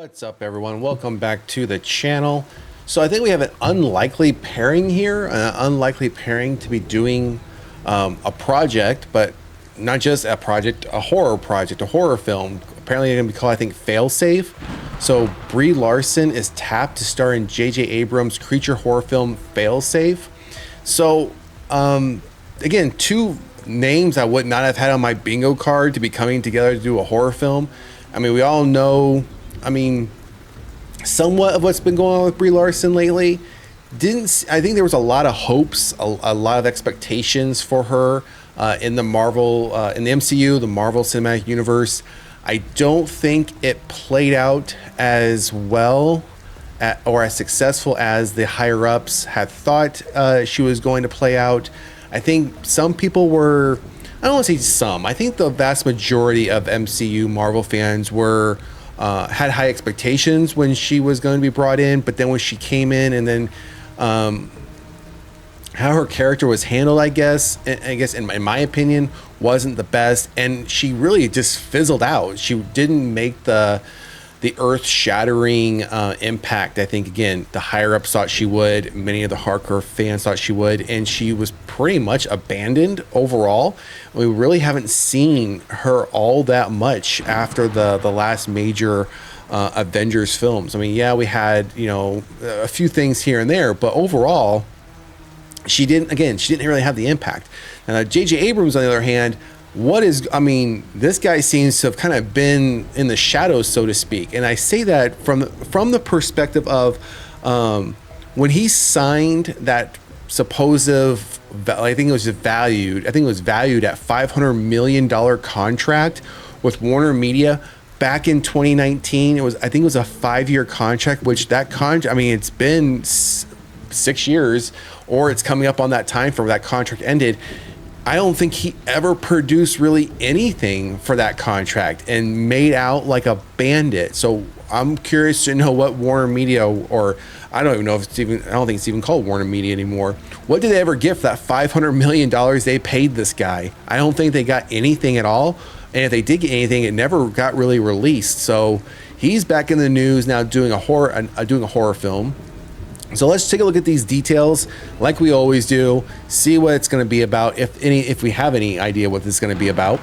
What's up, everyone? Welcome back to the channel. So I think we have an unlikely pairing here, an unlikely pairing to be doing a project, but not just a project, a horror film. Apparently they're going to be called, I think, Failsafe. So Brie Larson is tapped to star in J.J. Abrams' creature horror film Failsafe. So again, two names I would not have had on my bingo card to be coming together to do a horror film. I mean, we all know, somewhat of what's been going on with Brie Larson lately. I think there was a lot of hopes, a lot of expectations for her in the MCU, the Marvel Cinematic Universe. I don't think it played out as well or as successful as the higher ups had thought she was going to play out. I think some people were, I don't want to say some, I think the vast majority of MCU Marvel fans had high expectations when she was going to be brought in, but then when she came in and then how her character was handled, I guess in my opinion, wasn't the best, and she really just fizzled out. She didn't make the earth-shattering impact. I think, again, the higher-ups thought she would, many of the hardcore fans thought she would, and she was pretty much abandoned overall. We really haven't seen her all that much after the last major Avengers films. I mean, yeah, we had, a few things here and there, but overall, she didn't really have the impact. Now, J.J. Abrams, on the other hand, this guy seems to have kind of been in the shadows, so to speak. And I say that from the perspective of when he signed that supposed, I think it was valued at $500 million contract with WarnerMedia back in 2019. I think it was a 5-year contract, which that contract, it's been 6 years, or it's coming up on that time frame where that contract ended. I don't think he ever produced really anything for that contract and made out like a bandit. So I'm curious to know what WarnerMedia, or I don't even know if it's even, I don't think it's even called WarnerMedia anymore. What did they ever get for that $500 million they paid this guy? I don't think they got anything at all. And if they did get anything, it never got really released. So he's back in the news now doing a horror film. So let's take a look at these details like we always do, see what it's going to be about, if we have any idea what this is going to be about.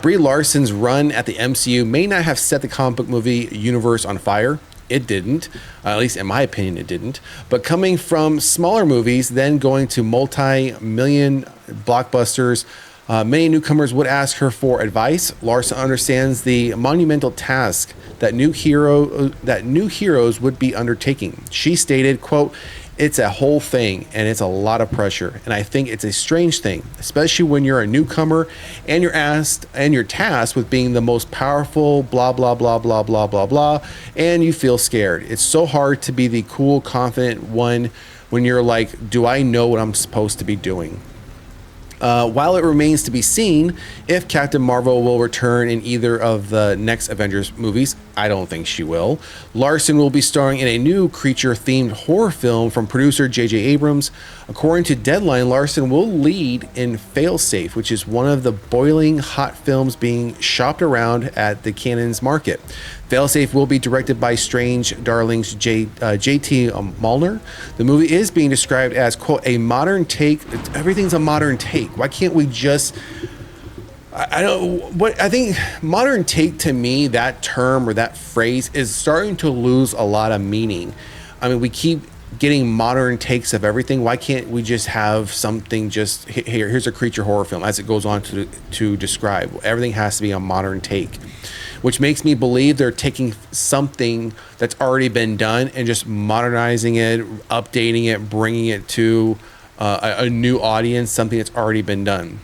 Brie Larson's run at the MCU may not have set the comic book movie universe on fire. It didn't, at least in my opinion, it didn't. But coming from smaller movies, then going to multi-million blockbusters, many newcomers would ask her for advice. Larson understands the monumental task that new heroes would be undertaking. She stated, quote, "It's a whole thing and it's a lot of pressure. And I think it's a strange thing, especially when you're a newcomer and you're tasked with being the most powerful, blah, blah, blah, blah, blah, blah, blah. And you feel scared. It's so hard to be the cool, confident one when you're like, do I know what I'm supposed to be doing?" While it remains to be seen if Captain Marvel will return in either of the next Avengers movies, I don't think she will. Larson will be starring in a new creature-themed horror film from producer J.J. Abrams. According to Deadline, Larson will lead in Failsafe, which is one of the boiling hot films being shopped around at the Cannons market. Failsafe will be directed by Strange Darling's J.T. Mulner. The movie is being described as, quote, a modern take. Everything's a modern take. Why can't we just... I think modern take, to me, that term or that phrase is starting to lose a lot of meaning. We keep getting modern takes of everything. Why can't we just have something just, here's a creature horror film, as it goes on to describe. Everything has to be a modern take, which makes me believe they're taking something that's already been done and just modernizing it, updating it, bringing it to a new audience, something that's already been done.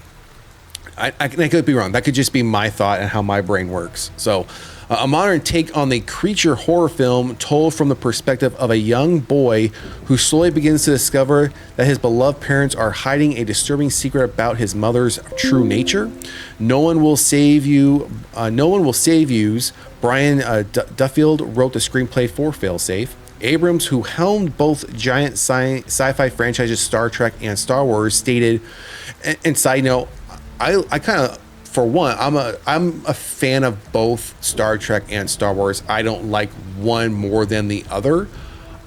I could be wrong. That could just be my thought and how my brain works. So a modern take on the creature horror film told from the perspective of a young boy who slowly begins to discover that his beloved parents are hiding a disturbing secret about his mother's true nature. No One Will Save You's Brian Duffield wrote the screenplay for Failsafe. Abrams, who helmed both giant sci-fi franchises Star Trek and Star Wars, stated, and side note, I kind of for one, I'm a fan of both Star Trek and Star Wars. I don't like one more than the other.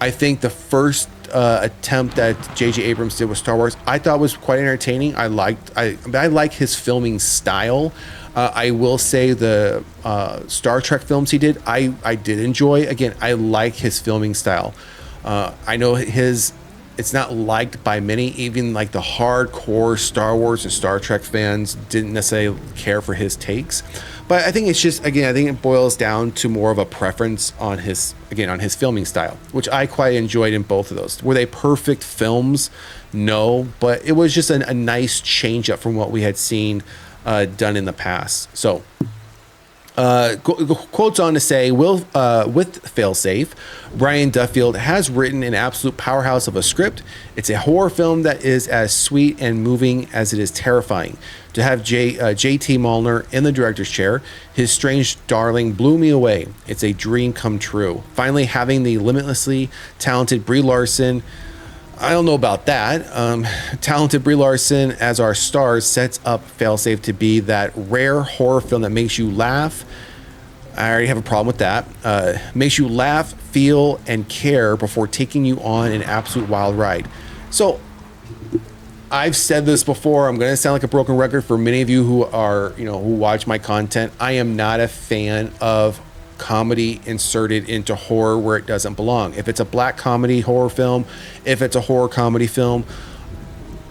I think the first attempt that J.J. Abrams did with Star Wars, I thought was quite entertaining. I like his filming style. I will say the Star Trek films he did, I did enjoy. Again, I like his filming style. I know it's not liked by many, even like the hardcore Star Wars and Star Trek fans didn't necessarily care for his takes. But I think it's just, again, I think it boils down to more of a preference on his filming style, which I quite enjoyed in both of those. Were they perfect films? No, but it was just a nice change up from what we had seen done in the past. So quotes on to say, with Failsafe, Brian Duffield has written an absolute powerhouse of a script. It's a horror film that is as sweet and moving as it is terrifying. To have J.T. Mulner in the director's chair, his strange darling blew me away. It's a dream come true. Finally, having the limitlessly talented Brie Larson, I don't know about that. Talented Brie Larson as our stars sets up Failsafe to be that rare horror film that makes you laugh. I already have a problem with that. Makes you laugh, feel, and care before taking you on an absolute wild ride. So, I've said this before. I'm going to sound like a broken record for many of you who watch my content. I am not a fan of comedy inserted into horror where it doesn't belong. If it's a black comedy horror film, if it's a horror comedy film,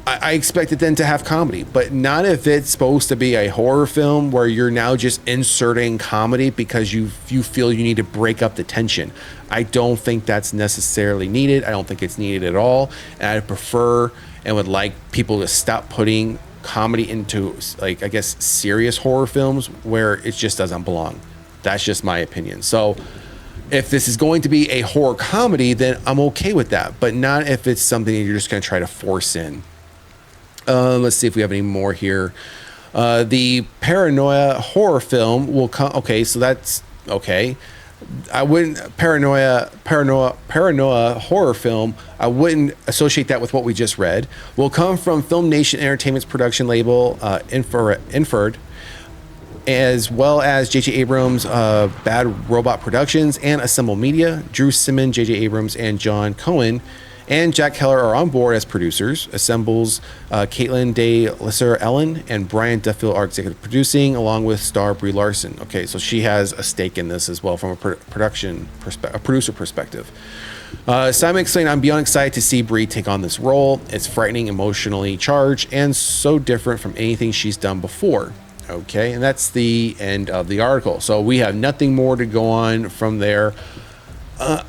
I expect it then to have comedy, but not if it's supposed to be a horror film where you're now just inserting comedy because you feel you need to break up the tension. I don't think that's necessarily needed. I don't think it's needed at all. And I prefer and would like people to stop putting comedy into, like, I guess, serious horror films where it just doesn't belong. That's just my opinion. So if this is going to be a horror comedy, then I'm okay with that, but not if it's something that you're just going to try to force in. Let's see if we have any more here. The Paranoia horror film will come. Okay, so that's okay. I wouldn't Paranoia horror film. I wouldn't associate that with what we just read. Will come from Film Nation Entertainment's production label, Inferred, as well as J.J. Abrams, Bad Robot Productions, and Assemble Media. Drew Simmons, J.J. Abrams, and John Cohen and Jack Keller are on board as producers. Assembles Caitlin Day Lisser Ellen and Brian Duffield are executive producing, along with star Brie Larson. Okay, so she has a stake in this as well from a producer perspective. Simon explained, I'm beyond excited to see Brie take on this role. It's frightening, emotionally charged, and so different from anything she's done before. Okay, and that's the end of the article. So we have nothing more to go on from there. I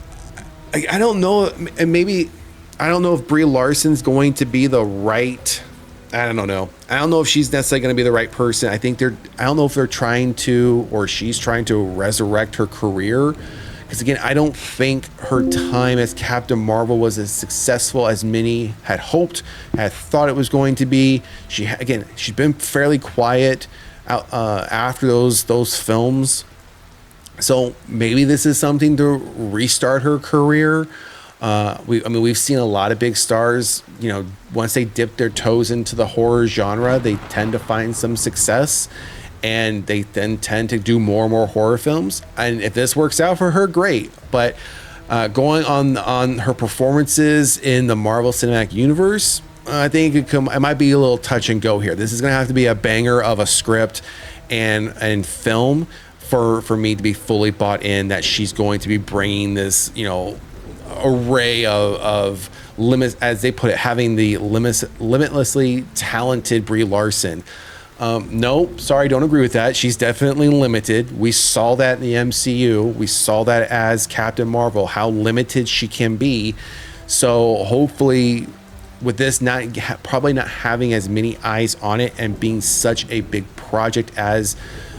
don't know, and maybe I don't know if Brie Larson's going to be the right. I don't know. I don't know if she's necessarily going to be the right person. I don't know if they're trying to, or she's trying to resurrect her career. Because again, I don't think her time as Captain Marvel was as successful as many had hoped, had thought it was going to be. She's been fairly quiet after those films. So maybe this is something to restart her career. We've seen a lot of big stars, once they dip their toes into the horror genre, they tend to find some success, and they then tend to do more and more horror films. And if this works out for her, great. But going on her performances in the Marvel Cinematic Universe, I think it might be a little touch and go here. This is going to have to be a banger of a script and film for me to be fully bought in that she's going to be bringing this, array of limits, as they put it, having the limitlessly talented Brie Larson. No, sorry, don't agree with that. She's definitely limited. We saw that in the MCU. We saw that as Captain Marvel, how limited she can be. So hopefully with this probably not having as many eyes on it and being such a big project as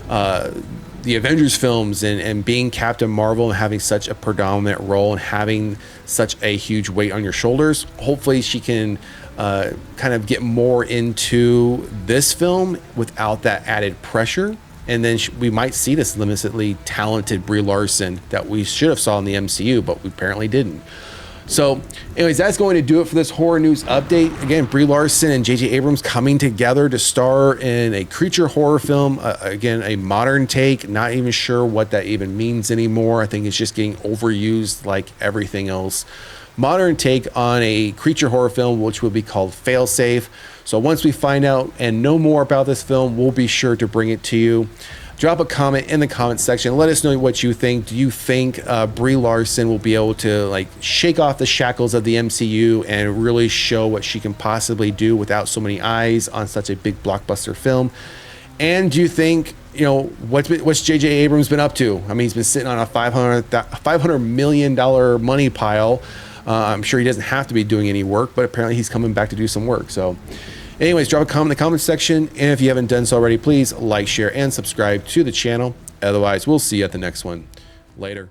the Avengers films and being Captain Marvel and having such a predominant role and having such a huge weight on your shoulders, hopefully she can kind of get more into this film without that added pressure. And then we might see this limitedly talented Brie Larson that we should have saw in the MCU, but we apparently didn't. So anyways, that's going to do it for this horror news update. Again, Brie Larson and J.J. Abrams coming together to star in a creature horror film. Again, a modern take. Not even sure what that even means anymore. I think it's just getting overused like everything else. Modern take on a creature horror film, which will be called Failsafe. So once we find out and know more about this film, we'll be sure to bring it to you. Drop a comment in the comment section. Let us know what you think. Do you think Brie Larson will be able to like shake off the shackles of the MCU and really show what she can possibly do without so many eyes on such a big blockbuster film? And do you think, you know, what's J.J. Abrams been up to? I mean, he's been sitting on a $500 million money pile. I'm sure he doesn't have to be doing any work, but apparently he's coming back to do some work. So anyways, drop a comment in the comment section. And if you haven't done so already, please like, share, and subscribe to the channel. Otherwise, we'll see you at the next one. Later.